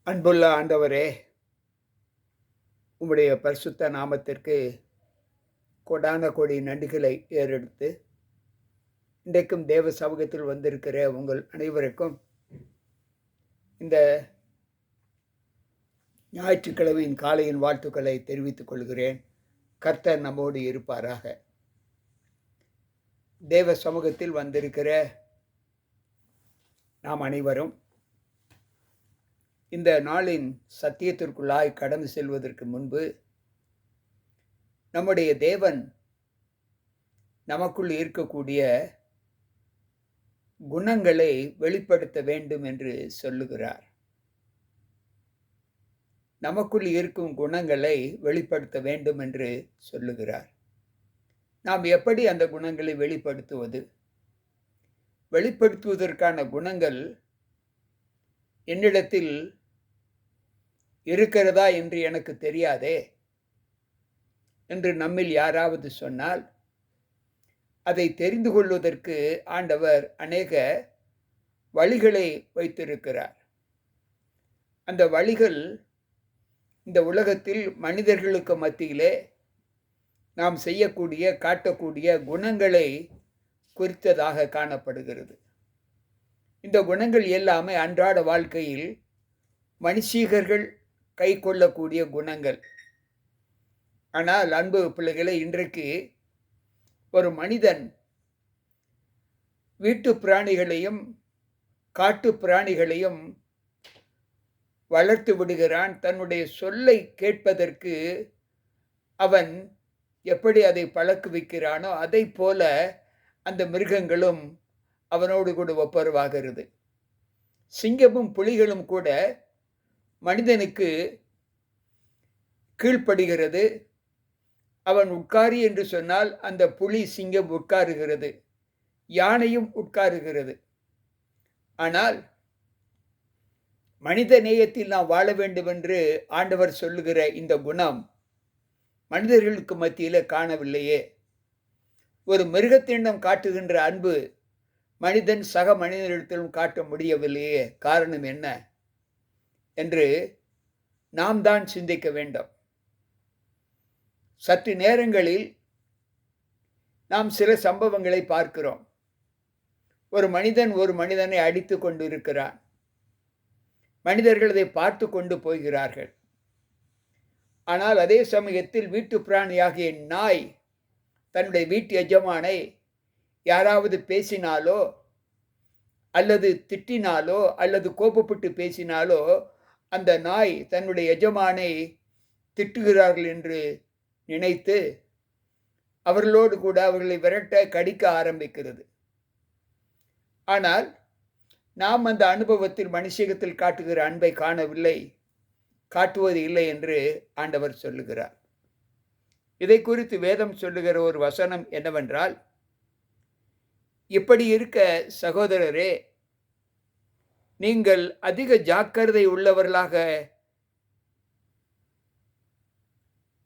அன்புள்ள ஆண்டவரே, உம்முடைய பரிசுத்த நாமத்திற்கு கோடான கோடி நன்றிகளை ஏறெடுத்து, இன்றைக்கும் தேவ சமூகத்தில் வந்திருக்கிற உங்கள் அனைவருக்கும் இந்த ஞாயிற்றுக்கிழமையின் காலையின் வாழ்த்துக்களை தெரிவித்துக் கொள்கிறேன். கர்த்தர் நம்மோடு இருப்பாராக. தேவ சமூகத்தில் வந்திருக்கிற நாம் அனைவரும் இந்த நாளின் சத்தியத்திற்குள்ளாய் கடந்து செல்வதற்கு முன்பு, நம்முடைய தேவன் நமக்குள் இருக்கக்கூடிய குணங்களை வெளிப்படுத்த வேண்டும் என்று சொல்லுகிறார். நமக்குள் இருக்கும் குணங்களை வெளிப்படுத்த வேண்டும் என்று சொல்லுகிறார். நாம் எப்படி அந்த குணங்களை வெளிப்படுத்துவது? வெளிப்படுத்துவதற்கான குணங்கள் என்னிடத்தில் இருக்கிறதா என்று எனக்கு தெரியாதே என்று நம்மில் யாராவது சொன்னால், அதை தெரிந்து கொள்வதற்கு ஆண்டவர் அநேக வழிகளை வைத்திருக்கிறார். அந்த வழிகள் இந்த உலகத்தில் மனிதர்களுக்கு மத்தியிலே நாம் செய்யக்கூடிய, காட்டக்கூடிய குணங்களை குறித்ததாக காணப்படுகிறது. இந்த குணங்கள் எல்லாமே அன்றாட வாழ்க்கையில் மனுஷீகர்கள் கை கொள்ளக்கூடிய குணங்கள். ஆனால் அன்பு பிள்ளைகளை, இன்றைக்கு ஒரு மனிதன் வீட்டு பிராணிகளையும் காட்டு பிராணிகளையும் வளர்த்து விடுகிறான். தன்னுடைய சொல்லை கேட்பதற்கு அவன் எப்படி அதை பழக்குவிக்கிறானோ அதை போல அந்த மிருகங்களும் அவனோடு கூட ஒப்புரவாகிறது. சிங்கமும் புலிகளும் கூட மனிதனுக்கு கீழ்ப்படுகிறது. அவன் உட்காரு என்று சொன்னால் அந்த புலி சிங்கம் உட்காருகிறது, யானையும் உட்காருகிறது. ஆனால் மனித நேயத்தில் நாம் வாழ வேண்டும் என்று ஆண்டவர் சொல்லுகிற இந்த குணம் மனிதர்களுக்கு மத்தியில் காணவில்லையே. ஒரு மிருகத்திடம் காட்டுகின்ற அன்பு மனிதன் சக மனிதனிடத்திலும் காட்ட முடியவில்லையே. காரணம் என்ன என்று நாம் தான் சிந்திக்க வேண்டும். சற்று நேரங்களில் நாம் சில சம்பவங்களை பார்க்கிறோம். ஒரு மனிதன் ஒரு மனிதனை அடித்து கொண்டு இருக்கிறான். மனிதர்கள் அதை பார்த்து கொண்டு போகிறார்கள். ஆனால் அதே சமயத்தில் வீட்டு பிராணியாகிய நாய் தன்னுடைய வீட்டு எஜமானை யாராவது பேசினாலோ அல்லது திட்டினாலோ அல்லது கோபப்பட்டு பேசினாலோ அந்த நாய் தன்னுடைய எஜமானை திட்டுகிறார்கள் என்று நினைத்து அவர்களோடு கூட அவர்களை விரட்ட, கடிக்க ஆரம்பிக்கிறது. ஆனால் நாம் அந்த அனுபவத்தில் மனுஷகத்தில் காட்டுகிற அன்பை காணவில்லை, காட்டுவது இல்லை என்று ஆண்டவர் சொல்லுகிறார். இதை குறித்து வேதம் சொல்லுகிற ஒரு வசனம் என்னவென்றால், இப்படி இருக்க சகோதரரே, நீங்கள் அதிக ஜாக்கிரதை உள்ளவர்களாக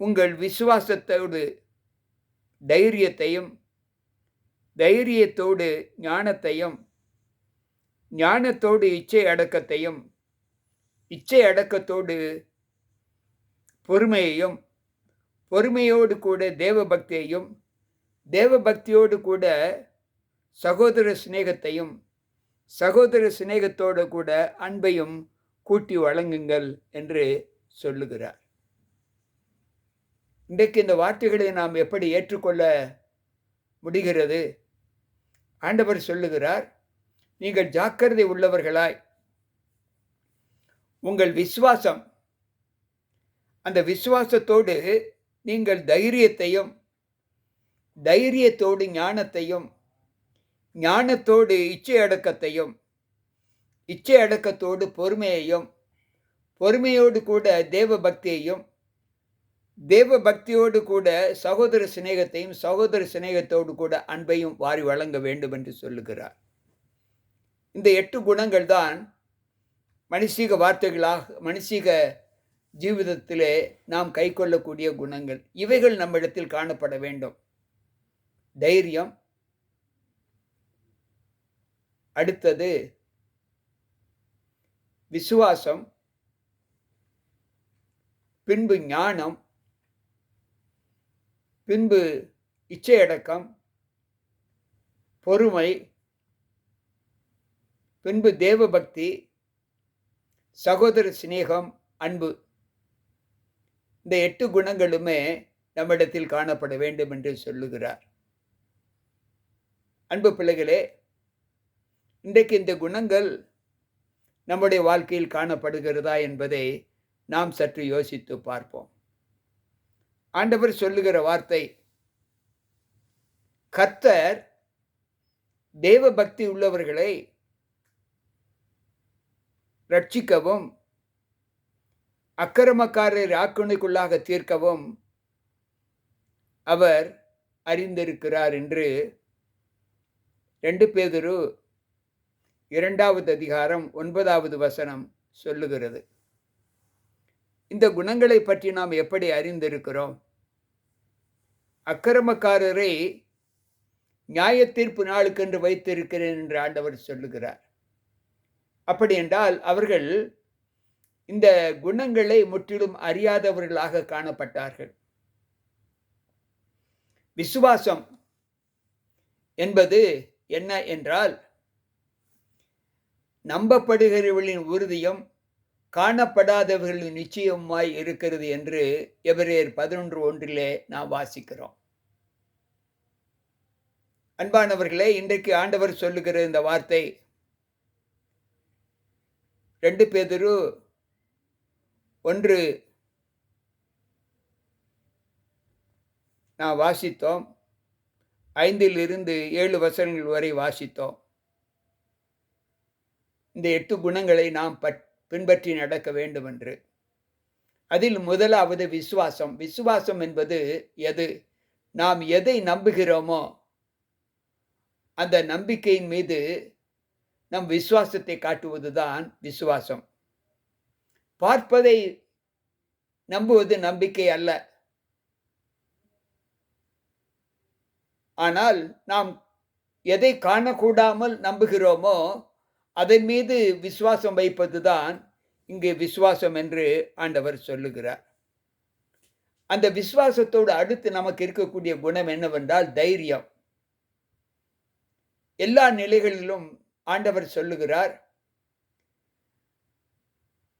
உங்கள் விசுவாசத்தோடு தைரியத்தையும், தைரியத்தோடு ஞானத்தையும், ஞானத்தோடு இச்சை அடக்கத்தையும், இச்சை அடக்கத்தோடு பொறுமையையும், பொறுமையோடு கூட தேவ பக்தியையும், தேவ பக்தியோடு கூட சகோதர சிநேகத்தையும், சகோதர சிநேகத்தோடு கூட அன்பையும் கூட்டி வழங்குங்கள் என்று சொல்லுகிறார். இன்றைக்கு இந்த வார்த்தைகளை நாம் எப்படி ஏற்றுக்கொள்ள முடிகிறது? ஆண்டவர் சொல்லுகிறார், நீங்கள் ஜாக்கிரதை உள்ளவர்களாய் உங்கள் விசுவாசம், அந்த விசுவாசத்தோடு நீங்கள் தைரியத்தையும், தைரியத்தோடு ஞானத்தையும், ஞானத்தோடு இச்சை அடக்கத்தையும், இச்சை அடக்கத்தோடு பொறுமையையும், பொறுமையோடு கூட தேவ பக்தியையும், தேவ பக்தியோடு கூட சகோதர சிநேகத்தையும், சகோதர சிநேகத்தோடு கூட அன்பையும் வாரி வழங்க வேண்டும் என்று சொல்லுகிறார். இந்த 8 குணங்கள் தான் மனுஷீக வார்த்தைகளாக, மனுஷீக ஜீவிதத்திலே நாம் கை கொள்ளக்கூடிய குணங்கள். இவைகள் நம்மிடத்தில் காணப்பட வேண்டும். தைரியம், அடுத்தது விசுவாசம், பின்பு ஞானம், பின்பு இச்சையடக்கம், பொறுமை, பின்பு தேவபக்தி, சகோதர சிநேகம், அன்பு. இந்த 8 குணங்களுமே நம்மிடத்தில் காணப்பட வேண்டும் என்று சொல்லுகிறார். அன்பு பிள்ளைகளே, இன்றைக்கு இந்த குணங்கள் நம்முடைய வாழ்க்கையில் காணப்படுகிறதா என்பதை நாம் சற்று யோசித்து பார்ப்போம். ஆண்டவர் சொல்லுகிற வார்த்தை, கர்த்தர் தேவ பக்தி உள்ளவர்களை ரட்சிக்கவும் அக்கிரமக்காரரை ஆக்கினைக்குள்ளாக தீர்க்கவும் அவர் அறிந்திருக்கிறார் என்று 2 பேதுரு 2வது அதிகாரம் 9வது வசனம் சொல்லுகிறது. இந்த குணங்களை பற்றி நாம் எப்படி அறிந்திருக்கிறோம்? அக்கிரமக்காரரை நியாய தீர்ப்பு நாளுக்கென்று வைத்திருக்கிறேன் என்று ஆண்டவர் சொல்லுகிறார். அப்படி என்றால் அவர்கள் இந்த குணங்களை முற்றிலும் அறியாதவர்களாக காணப்பட்டார்கள். விசுவாசம் என்பது என்ன என்றால், நம்பப்படுகிறவர்களின் உறுதியும் காணப்படாதவர்களின் நிச்சயமாய் இருக்கிறது என்று எபிரேயர் 11:1 நாம் வாசிக்கிறோம். அன்பானவர்களே, இன்றைக்கு ஆண்டவர் சொல்லுகிற இந்த வார்த்தை 2 பேதுரு 1 நாம் வாசித்தோம். 5 7 வசனங்கள் வரை வாசித்தோம். இந்த 8 குணங்களை நாம் பின்பற்றி நடக்க வேண்டும் என்று. அதில் முதலாவது விசுவாசம். விசுவாசம் என்பது எது? நாம் எதை நம்புகிறோமோ அந்த நம்பிக்கையின் மீது நம் விசுவாசத்தை காட்டுவதுதான் விசுவாசம். பார்ப்பதை நம்புவது நம்பிக்கை அல்ல. ஆனால் நாம் எதை காணக்கூடாமல் நம்புகிறோமோ அதன் மீது விசுவாசம் வைப்பதுதான் இங்கு விசுவாசம் என்று ஆண்டவர் சொல்லுகிறார். அந்த விசுவாசத்தோடு அடுத்து நமக்கு இருக்கக்கூடிய குணம் என்னவென்றால் தைரியம். எல்லா நிலைகளிலும் ஆண்டவர் சொல்லுகிறார்.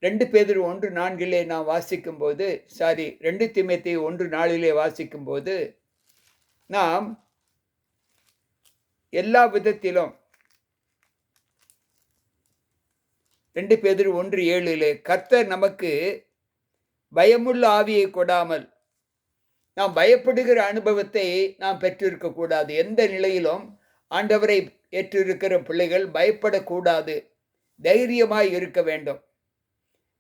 2 பேதுரு 1:4 நாம் வாசிக்கும் போது 2 தீமோத்தேயு 1:4 வாசிக்கும் போது நாம் எல்லா விதத்திலும் 2 பேதுரு 1:7 கர்த்தர் நமக்கு பயமுள்ள ஆவியை கொடாமல், நாம் பயப்படுகிற அனுபவத்தை நாம் பெற்றிருக்க கூடாது. எந்த நிலையிலும் ஆண்டவரை ஏற்றிருக்கிற பிள்ளைகள் பயப்படக்கூடாது, தைரியமாய் இருக்க வேண்டும்.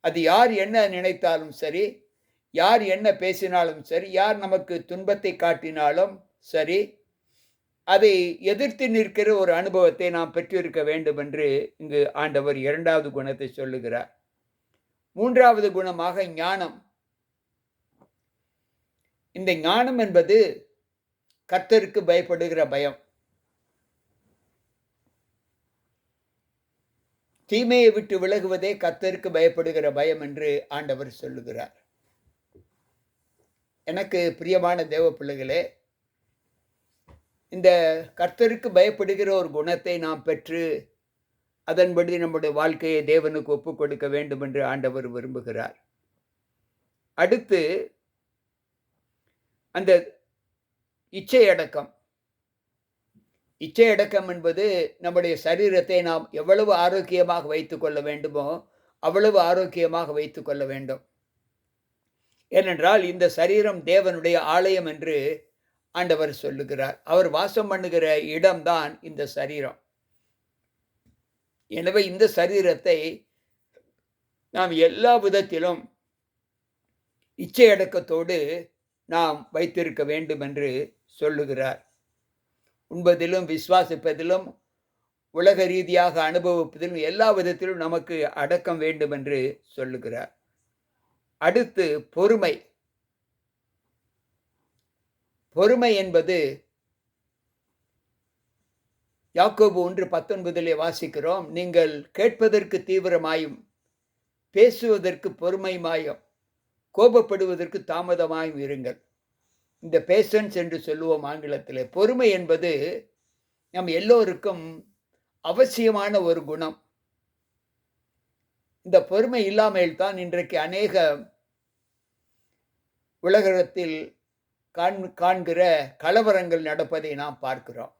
அது யார் என்ன நினைத்தாலும் சரி, யார் என்ன பேசினாலும் சரி, யார் நமக்கு துன்பத்தை காட்டினாலும் சரி, அதை எதிர்த்து நிற்கிற ஒரு அனுபவத்தை நாம் பெற்றிருக்க வேண்டும் என்று இங்கு ஆண்டவர் 2வது குணத்தை சொல்லுகிறார். 3வது குணமாக ஞானம். இந்த ஞானம் என்பது கர்த்தருக்கு பயப்படுகிற பயம். தீமையை விட்டு விலகுவதே கர்த்தருக்கு பயப்படுகிற பயம் என்று ஆண்டவர் சொல்லுகிறார். எனக்கு பிரியமான தேவ பிள்ளைகளே, இந்த கர்த்தருக்கு பயப்படுகிற ஒரு குணத்தை நாம் பெற்று அதன்படி நம்முடைய வாழ்க்கையை தேவனுக்கு ஒப்புக் கொடுக்க வேண்டும் என்று ஆண்டவர் விரும்புகிறார். அடுத்து அந்த இச்சையடக்கம். இச்சையடக்கம் என்பது நம்முடைய சரீரத்தை நாம் எவ்வளவு ஆரோக்கியமாக வைத்துக் கொள்ள வேண்டுமோ அவ்வளவு ஆரோக்கியமாக வைத்துக் கொள்ள வேண்டும். ஏனென்றால் இந்த சரீரம் தேவனுடைய ஆலயம் என்று ஆண்டவர் சொல்லுகிறார். அவர் வாசம் பண்ணுகிற இடம்தான் இந்த சரீரம். எனவே இந்த சரீரத்தை நாம் எல்லா விதத்திலும் இச்சையடக்கத்தோடு நாம் வைத்திருக்க வேண்டும் என்று சொல்லுகிறார். உண்பதிலும் விசுவாசிப்பதிலும் உலக ரீதியாக அனுபவிப்பதிலும் எல்லா விதத்திலும் நமக்கு அடக்கம் வேண்டும் என்று சொல்லுகிறார். அடுத்து பொறுமை. பொறுமை என்பது யாக்கோபு 1:19 வாசிக்கிறோம். நீங்கள் கேட்பதற்கு தீவிரமாயும் பேசுவதற்கு பொறுமையுமாயும் கோபப்படுவதற்கு தாமதமாயும் இருங்கள். இந்த பேஷன்ஸ் என்று சொல்லுவோம் ஆங்கிலத்திலே. பொறுமை என்பது நம் எல்லோருக்கும் அவசியமான ஒரு குணம். இந்த பொறுமை இல்லாமல் தான் இன்றைக்கு அநேக உலகத்தில் காண்கிற கலவரங்கள் நடப்பதை நாம் பார்க்கிறோம்.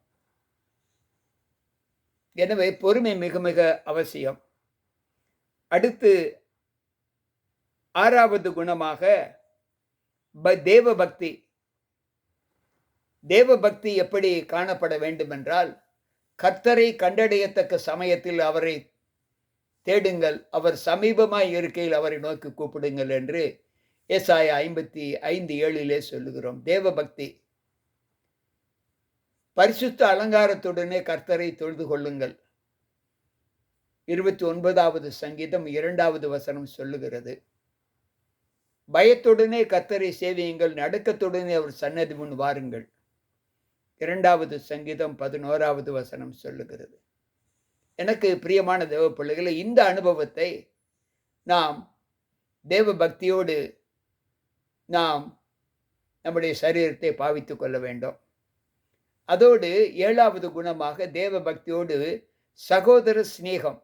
எனவே பொறுமை மிக மிக அவசியம். அடுத்து 6வது குணமாக தேவபக்தி. தேவபக்தி எப்படி காணப்பட வேண்டுமென்றால், கர்த்தரை கண்டடையத்தக்க சமயத்தில் அவரை தேடுங்கள், அவர் சமீபமாய் இருக்கையில் அவரை நோக்கி கூப்பிடுங்கள் என்று ஏசாயா 55:7 சொல்லுகிறோம். தேவபக்தி. பரிசுத்த அலங்காரத்துடனே கர்த்தரை தொழுது கொள்ளுங்கள். 29வது சங்கீதம் 2வது வசனம் சொல்லுகிறது. பயத்துடனே கர்த்தரை சேவியுங்கள், நடுக்கத்துடனே அவர் சன்னதி முன் வாருங்கள். 2வது சங்கீதம் 11வது வசனம் சொல்லுகிறது. எனக்கு பிரியமான தேவ பிள்ளைகளே, இந்த அனுபவத்தை நாம் தேவ பக்தியோடு நாம் நம்முடைய சரீரத்தை பாவித்துக் கொள்ள வேண்டும். அதோடு 7வது குணமாக தேவ பக்தியோடு சகோதர சிநேகம்,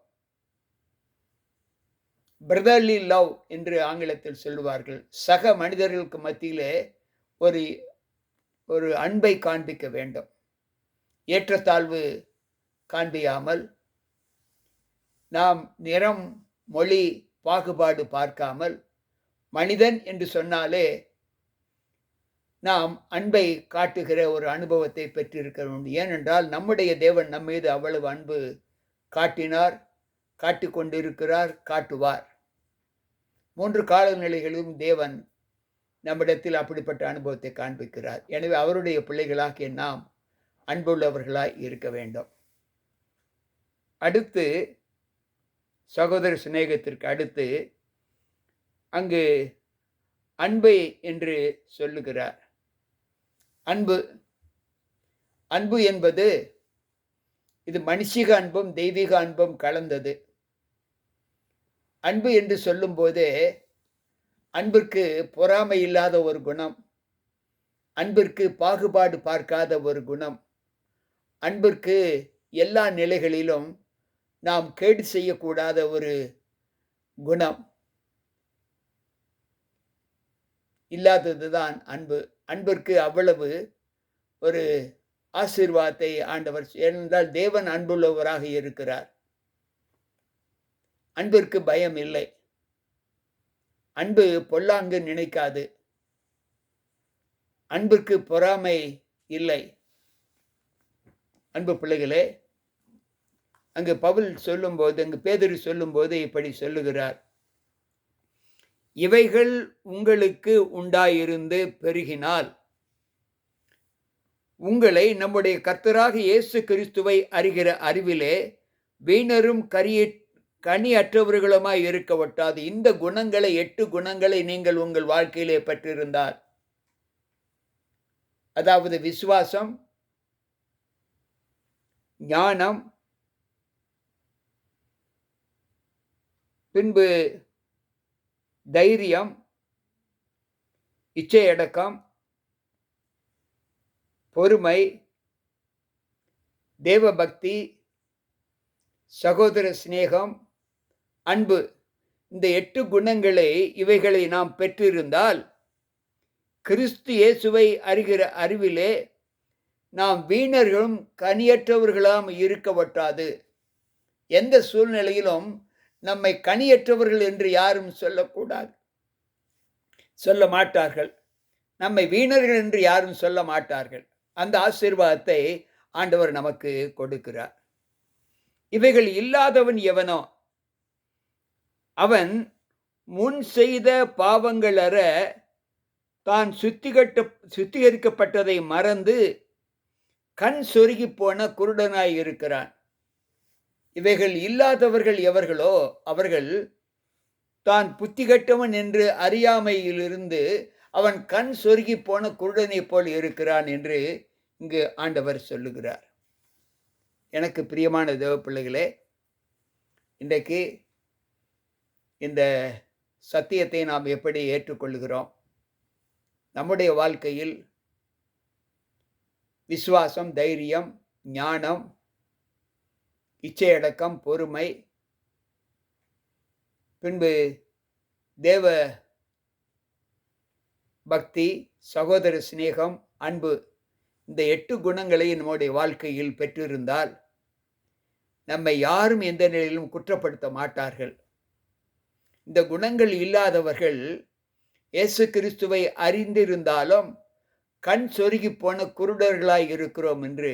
பிரதர்லி லவ் என்று ஆங்கிலத்தில் சொல்லுவார்கள். சக மனிதர்களுக்கு மத்தியிலே ஒரு அன்பை காண்பிக்க வேண்டும். ஏற்றத்தாழ்வு காண்பியாமல், நாம் நிறம் மொழி பாகுபாடு பார்க்காமல், மனிதன் என்று சொன்னாலே நாம் அன்பை காட்டுகிற ஒரு அனுபவத்தை பெற்றிருக்க வேண்டும். ஏனென்றால் நம்முடைய தேவன் நம் மீது அவ்வளவு அன்பு காட்டினார், காட்டிக்கொண்டிருக்கிறார், காட்டுவார். 3 காலநிலைகளிலும் தேவன் நம்மிடத்தில் அப்படிப்பட்ட அனுபவத்தை காண்பிக்கிறார். எனவே அவருடைய பிள்ளைகளாகிய நாம் அன்புள்ளவர்களாய் இருக்க வேண்டும். அடுத்து சகோதர சிநேகத்திற்கு அடுத்து அங்கு அன்பை என்று சொல்லுகிறார். அன்பு என்பது இது மனுஷிக அன்பும் தெய்வீக அன்பும் கலந்தது. அன்பு என்று சொல்லும் போதே அன்பிற்கு பொறாமை இல்லாத ஒரு குணம், அன்பிற்கு பாகுபாடு பார்க்காத ஒரு குணம், அன்பிற்கு எல்லா நிலைகளிலும் நாம் கேடு செய்யக்கூடாத ஒரு குணம் இல்லாததுதான் அன்பு. அன்பிற்கு அவ்வளவு ஒரு ஆசீர்வாதத்தை ஆண்டவர், ஏனென்றால் தேவன் அன்புள்ளவராக இருக்கிறார். அன்பிற்கு பயம் இல்லை. அன்பு பொல்லாங்கு நினைக்காது. அன்பிற்கு பொறாமை இல்லை. அன்பு பிள்ளைகளே, அங்கு பவுல் சொல்லும்போது, அங்கு பேதுரு சொல்லும்போது இப்படி சொல்லுகிறார். இவைகள் உங்களுக்கு உண்டாயிருந்து பெருகினால் உங்களை நம்முடைய கர்த்தராக இயேசு கிறிஸ்துவை அறிகிற அறிவிலே வீணரும் கனியற்றவர்களுமாய் இருக்க ஒட்டாது. இந்த குணங்களை 8 குணங்களை நீங்கள் உங்கள் வாழ்க்கையிலே பெற்றிருந்தால், அதாவது விசுவாசம், ஞானம், பின்பு தைரியம், இச்சையடக்கம், பொறுமை, தேவபக்தி, சகோதர சிநேகம், அன்பு, இந்த 8 குணங்களை இவைகளை நாம் பெற்றிருந்தால் கிறிஸ்து இயேசுவை அறிகிற அறிவிலே நாம் வீணர்களும் கனியற்றவர்களாம் இருக்க ஒட்டாது. எந்த சூழ்நிலையிலும் நம்மை கனியற்றவர்கள் என்று யாரும் சொல்ல மாட்டார்கள். நம்மை வீணர்கள் என்று யாரும் சொல்ல மாட்டார்கள். அந்த ஆசீர்வாதத்தை ஆண்டவர் நமக்கு கொடுக்கிறார். இவைகள் இல்லாதவன் எவனோ அவன் முன் செய்த பாவங்கள் அற தான் சுத்திகரிக்கப்பட்டதை மறந்து கண் சொருகி போன குருடனாய் இருக்கிறான். இவைகள் இல்லாதவர்கள் எவர்களோ அவர்கள் தான் புத்திகட்டவன் என்று அறியாமையிலிருந்து அவன் கண் சொருகி போன குருடனை போல் இருக்கிறான் என்று இங்கு ஆண்டவர் சொல்லுகிறார். எனக்கு பிரியமான தேவ பிள்ளைகளே, இன்றைக்கு இந்த சத்தியத்தை நாம் எப்படி ஏற்றுக்கொள்கிறோம்? நம்முடைய வாழ்க்கையில் விசுவாசம், தைரியம், ஞானம், இச்சையடக்கம், பொறுமை, பின்பு தேவ பக்தி, சகோதர சிநேகம், அன்பு, இந்த 8 குணங்களை நம்முடைய வாழ்க்கையில் பெற்றிருந்தால் நம்மை யாரும் எந்த நிலையிலும் குற்றப்படுத்த மாட்டார்கள். இந்த குணங்கள் இல்லாதவர்கள் இயேசு கிறிஸ்துவை அறிந்திருந்தாலும் கண் சொருகி போன குருடர்களாய் இருக்கிறோம் என்று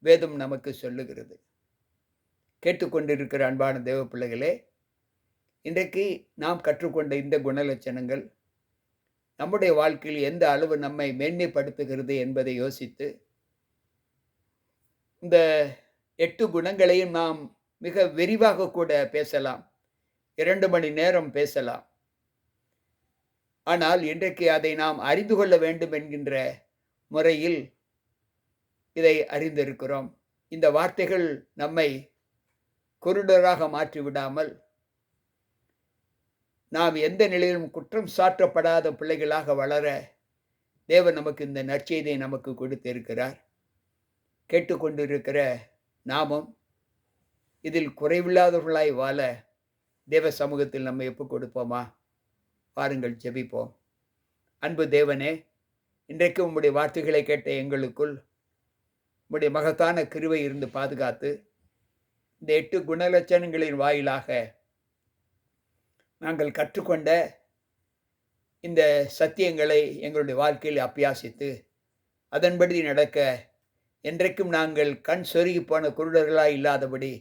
வேதம் நமக்கு சொல்லுகிறது. கேட்டுக்கொண்டிருக்கிற அன்பான தேவ பிள்ளைகளே, இன்றைக்கு நாம் கற்றுக்கொண்ட இந்த குணலட்சணங்கள் நம்முடைய வாழ்க்கையில் எந்த அளவு நம்மை மேன்மைப்படுத்துகிறது என்பதை யோசித்து, இந்த 8 குணங்களையும் நாம் மிக விரிவாக கூட பேசலாம். 2 மணி நேரம் பேசலாம். ஆனால் இன்றைக்கு அதை நாம் அறிந்து கொள்ள வேண்டும் என்கின்ற முறையில் இதை அறிந்திருக்கிறோம். இந்த வார்த்தைகள் நம்மை குருடராக மாற்றிவிடாமல், நாம் எந்த நிலையிலும் குற்றம் சாட்டப்படாத பிள்ளைகளாக வளர தேவன் நமக்கு இந்த நற்செய்தியை நமக்கு கொடுத்திருக்கிறார். கேட்டுக்கொண்டிருக்கிற நாமும் இதில் குறைவில்லாதவர்களாய் வாழ தேவ சமூகத்தில் நம்மை ஒப்புக் கொடுப்போமா? பாருங்கள், ஜெபிப்போம். அன்பு தேவனே, இன்றைக்கு உம்முடைய வார்த்தைகளை கேட்ட எங்களுக்குள் உம்முடைய மகத்தான கிருபை இருந்து பாதுகாத்து, இந்த 8 குணலட்சணங்களின் வாயிலாக நாங்கள் கற்றுக்கொண்ட இந்த சத்தியங்களை எங்களுடைய வாழ்க்கையில் அபியாசித்து அதன்படி நடக்க என்றைக்கும் நாங்கள் கண் சொருகி போன குருடர்களாய் இல்லாதபடி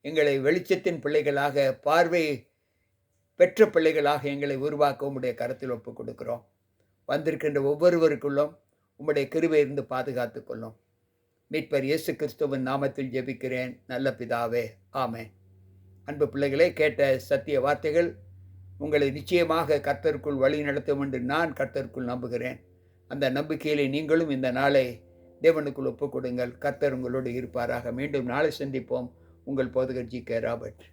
எங்களை வெளிச்சத்தின் பிள்ளைகளாக, பார்வை பெற்ற பிள்ளைகளாக எங்களை உருவாக்க உம்முடைய கரத்தில் ஒப்புக் கொடுக்கிறோம். வந்திருக்கின்ற ஒவ்வொருவருக்குள்ளும் உம்முடைய கிருபை இருந்து பாதுகாத்துக் கொள்ளும். மீட்பர் இயேசு கிறிஸ்துவின் நாமத்தில் ஜெபிக்கிறேன் நல்ல பிதாவே, ஆமென். அன்பு பிள்ளைகளே, கேட்ட சத்திய வார்த்தைகள் உங்களை நிச்சயமாக கர்த்தருக்குள் வழி நடத்தும் என்று நான் கர்த்தருக்குள் நம்புகிறேன். அந்த நம்பிக்கையிலே நீங்களும் இந்த நாளை தேவனுக்குள் ஒப்புக் கொடுங்கள். கர்த்தர் உங்களோடு இருப்பாராக. மீண்டும் நாளை சந்திப்போம். உங்கள் போதகர் ஜி.கே. ராபர்ட்.